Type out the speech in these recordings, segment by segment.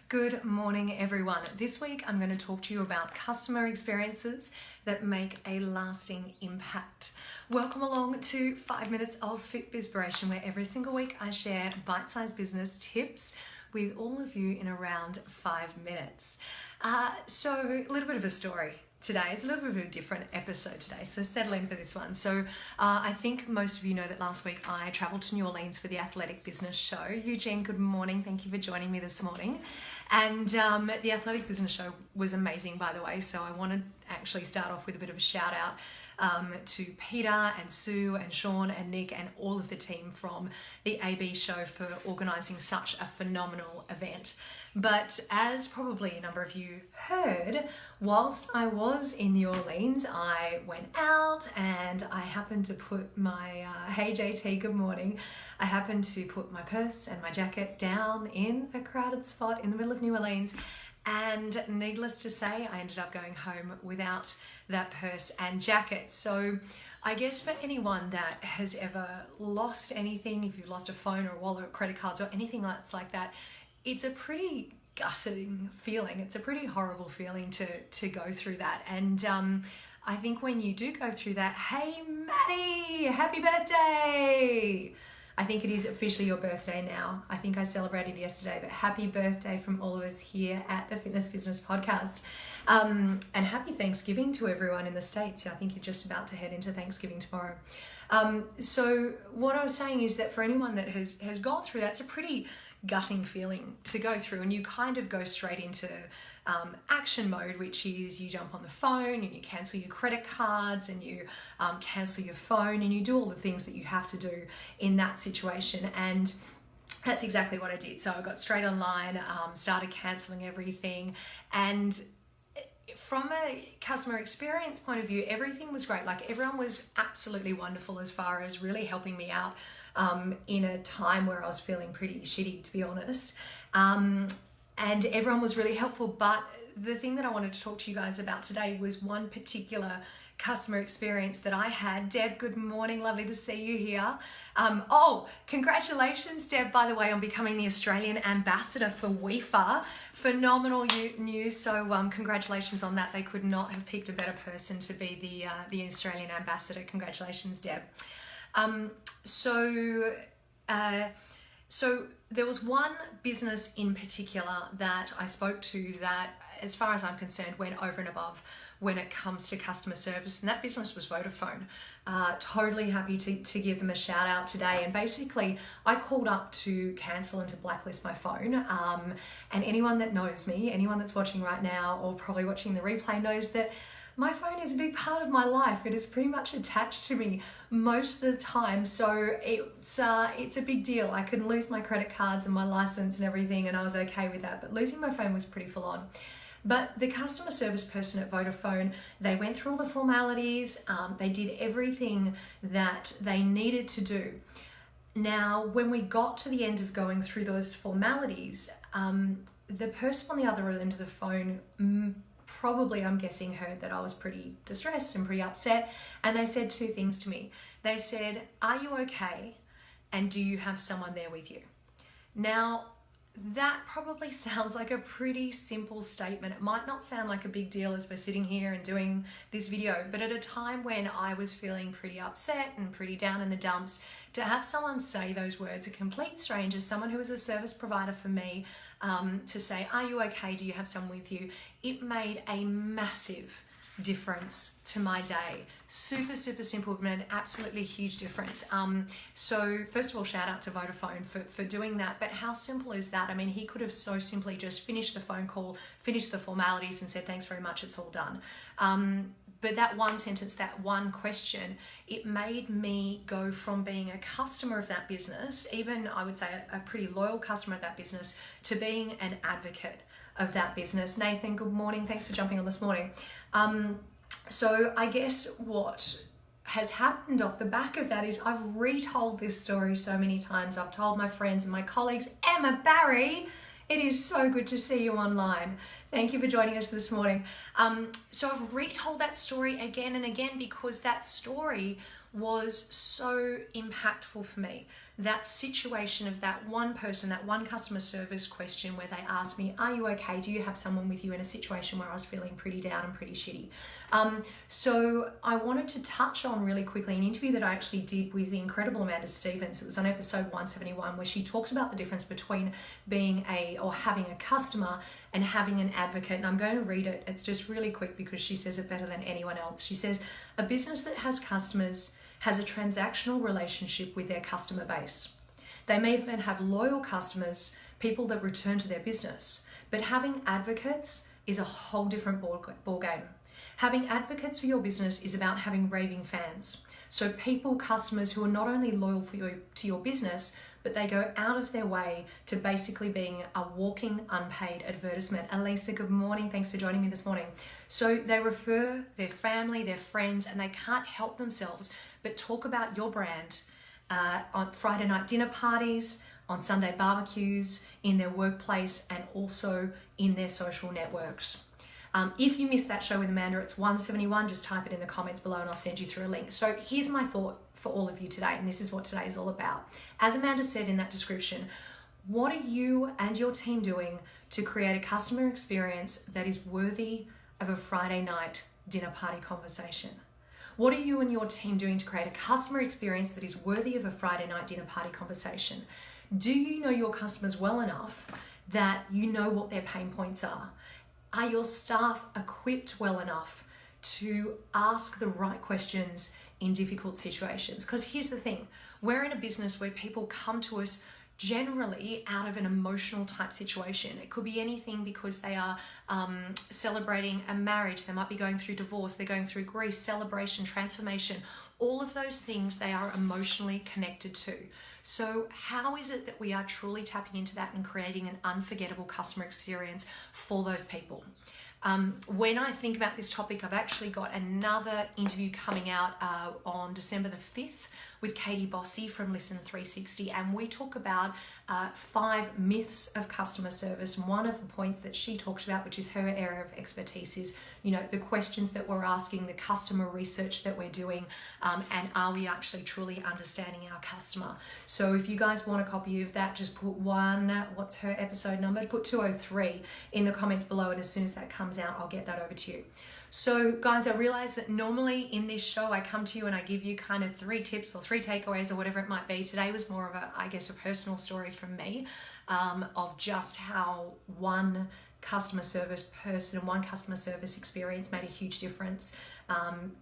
Good morning, everyone. This week I'm going to talk to you about customer experiences that make a lasting impact. Welcome along to 5 Minutes of Fitbizpiration, where every single week I share bite-sized business tips with all of you in around 5 minutes. So a little bit of a story today. It's a little bit of a different episode today, so settle in for this one. So I think most of you know that last week I traveled to New Orleans for the Athletic Business Show. Eugene, good morning. Thank you for joining me this morning. And the Athletic Business Show was amazing, by the way, so I want to actually start off with a bit of a shout out to Peter and Sue and Sean and Nick and all of the team from the AB show for organising such a phenomenal event. But as probably a number of you heard, whilst I was in New Orleans, I went out and I happened to put my, hey JT, good morning. I happened to put my purse and my jacket down in a crowded spot in the middle of New Orleans. And needless to say, I ended up going home without that purse and jacket. So I guess for anyone that has ever lost anything, if you've lost a phone or a wallet or credit cards or anything that's like that, it's a pretty gutting feeling. It's a pretty horrible feeling to go through that. And I think when you do go through that, hey Maddie, happy birthday! I think it is officially your birthday now. I think I celebrated yesterday, but happy birthday from all of us here at the Fitness Business Podcast. And happy Thanksgiving to everyone in the States. I think you're just about to head into Thanksgiving tomorrow. So what I was saying is that for anyone that has gone through that, it's a pretty gutting feeling to go through, and you kind of go straight into action mode, which is you jump on the phone and you cancel your credit cards and you cancel your phone and you do all the things that you have to do in that situation. And that's exactly what I did. So I got straight online, started canceling everything, and from a customer experience point of view, everything was great. Like, everyone was absolutely wonderful as far as really helping me out in a time where I was feeling pretty shitty, to be honest. And everyone was really helpful. But the thing that I wanted to talk to you guys about today was one particular customer experience that I had. Deb, good morning. Lovely to see you here. Oh, congratulations, Deb, by the way, on becoming the Australian ambassador for WIFA. Phenomenal news. So congratulations on that. They could not have picked a better person to be the Australian ambassador. Congratulations, Deb. So there was one business in particular that I spoke to that, as far as I'm concerned, went over and above when it comes to customer service, and that business was Vodafone. Totally happy to give them a shout out today. And basically, I called up to cancel and to blacklist my phone. And anyone that knows me, anyone that's watching right now or probably watching the replay, knows that my phone is a big part of my life. It is pretty much attached to me most of the time. So it's a big deal. I can lose my credit cards and my license and everything, and I was okay with that. But losing my phone was pretty full on. But the customer service person at Vodafone, they went through all the formalities. They did everything that they needed to do. Now, when we got to the end of going through those formalities, the person on the other end of the phone probably, I'm guessing, heard that I was pretty distressed and pretty upset. And they said two things to me. They said, "Are you okay? And do you have someone there with you?" Now, that probably sounds like a pretty simple statement. It might not sound like a big deal as we're sitting here and doing this video, but at a time when I was feeling pretty upset and pretty down in the dumps, to have someone say those words, a complete stranger, someone who is a service provider for me, to say, "Are you okay? Do you have someone with you?" It made a massive difference to my day. Super simple, but an absolutely huge difference. So first of all, shout out to Vodafone for doing that. But how simple is that? I mean, he could have so simply just finished the phone call, finished the formalities and said, "Thanks very much, it's all done." But that one sentence, that one question, it made me go from being a customer of that business, even I would say a pretty loyal customer of that business, to being an advocate of that business. Nathan, good morning. Thanks for jumping on this morning. So I guess what has happened off the back of that is I've retold this story so many times. I've told my friends and my colleagues. Emma Barry, it is so good to see you online. Thank you for joining us this morning. So I've retold that story again and again because that story was so impactful for me. that situation of that one person, that one customer service question where they asked me, are you okay? Do you have someone with you in a situation where I was feeling pretty down and pretty shitty? So I wanted to touch on really quickly an interview that I actually did with the incredible Amanda Stevens. It was on episode 171, where she talks about the difference between having a customer and having an advocate. And I'm going to read it. It's just really quick because she says it better than anyone else. She says, a business that has customers has a transactional relationship with their customer base. They may even have loyal customers, people that return to their business, but having advocates is a whole different ball game. Having advocates for your business is about having raving fans. So customers who are not only loyal to your business, but they go out of their way to basically being a walking unpaid advertisement. Elisa, good morning. Thanks for joining me this morning. So they refer their family, their friends, and they can't help themselves but talk about your brand on Friday night dinner parties, on Sunday barbecues, in their workplace, and also in their social networks. If you missed that show with Amanda, it's 171. Just type it in the comments below and I'll send you through a link. So here's my thought for all of you today, and this is what today is all about. As Amanda said in that description, what are you and your team doing to create a customer experience that is worthy of a Friday night dinner party conversation? What are you and your team doing to create a customer experience that is worthy of a Friday night dinner party conversation? Do you know your customers well enough that you know what their pain points are? Are your staff equipped well enough to ask the right questions in difficult situations? Because here's the thing, we're in a business where people come to us generally out of an emotional type situation. It could be anything because they are celebrating a marriage, they might be going through divorce, they're going through grief, celebration, transformation, all of those things they are emotionally connected to. So how is it that we are truly tapping into that and creating an unforgettable customer experience for those people? When I think about this topic, I've actually got another interview coming out on December the 5th with Katie Bossy from Listen 360, and we talk about 5 myths of customer service. And one of the points that she talks about, which is her area of expertise, is the questions that we're asking, the customer research that we're doing, and are we actually truly understanding our customer? So if you guys want a copy of that, just put what's her episode number? Put 203 in the comments below, and as soon as that comes out, I'll get that over to you. So guys, I realize that normally in this show I come to you and I give you kind of 3 tips or 3 takeaways or whatever it might be. Today was more of a personal story from me of just how one customer service person, one customer service experience made a huge difference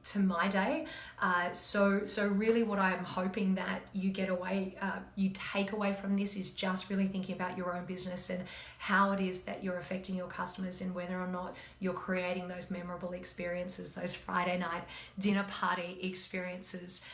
to my day. So really what I'm hoping that you take away from this is just really thinking about your own business and how it is that you're affecting your customers and whether or not you're creating those memorable experiences, those Friday night dinner party experiences.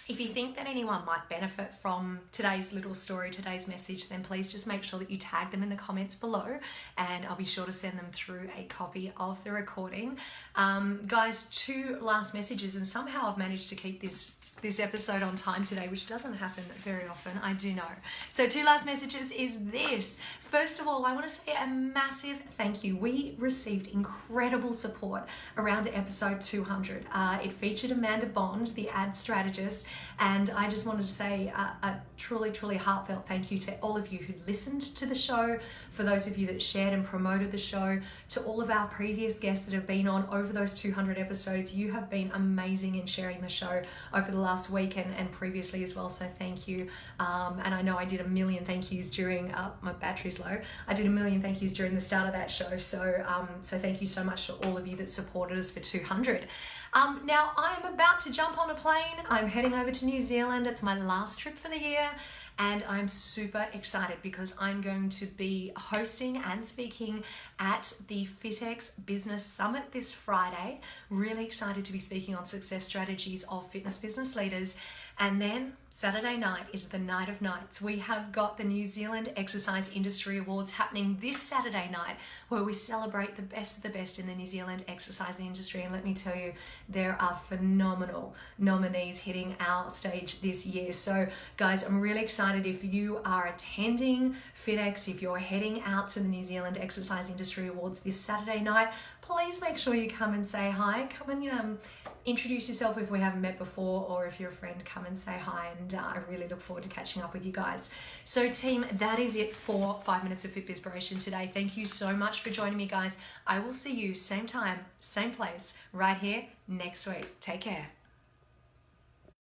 If you think that anyone might benefit from today's little story, today's message, then please just make sure that you tag them in the comments below and I'll be sure to send them through a copy of the recording. Guys, 2 last messages, and somehow I've managed to keep this episode on time today, which doesn't happen very often, I do know. So 2 last messages is this. First of all, I want to say a massive thank you. We received incredible support around episode 200. It featured Amanda Bond, the ad strategist, and I just wanted to say a truly, truly heartfelt thank you to all of you who listened to the show, for those of you that shared and promoted the show, to all of our previous guests that have been on over those 200 episodes. You have been amazing in sharing the show over the last week and previously as well, so thank you. And I know I did a million thank yous during my battery's low. I did a million thank yous during the start of that show, so thank you so much to all of you that supported us for 200. Now I am about to jump on a plane. I'm heading over to New Zealand. It's my last trip for the year, and I'm super excited because I'm going to be hosting and speaking at the FitX Business Summit this Friday. Really excited to be speaking on success strategies of fitness business leaders. And then Saturday night is the night of nights. We have got the New Zealand Exercise Industry Awards happening this Saturday night, where we celebrate the best of the best in the New Zealand exercise industry. And let me tell you, there are phenomenal nominees hitting our stage this year. So guys, I'm really excited. If you are attending FitX, if you're heading out to the New Zealand Exercise Industry Awards this Saturday night, please make sure you come and say hi. Come and introduce yourself if we haven't met before, or if you're a friend, come and say hi, and I really look forward to catching up with you guys. So team, that is it for 5 Minutes of Fitbizpiration today. Thank you so much for joining me, guys. I will see you same time, same place, right here next week. Take care.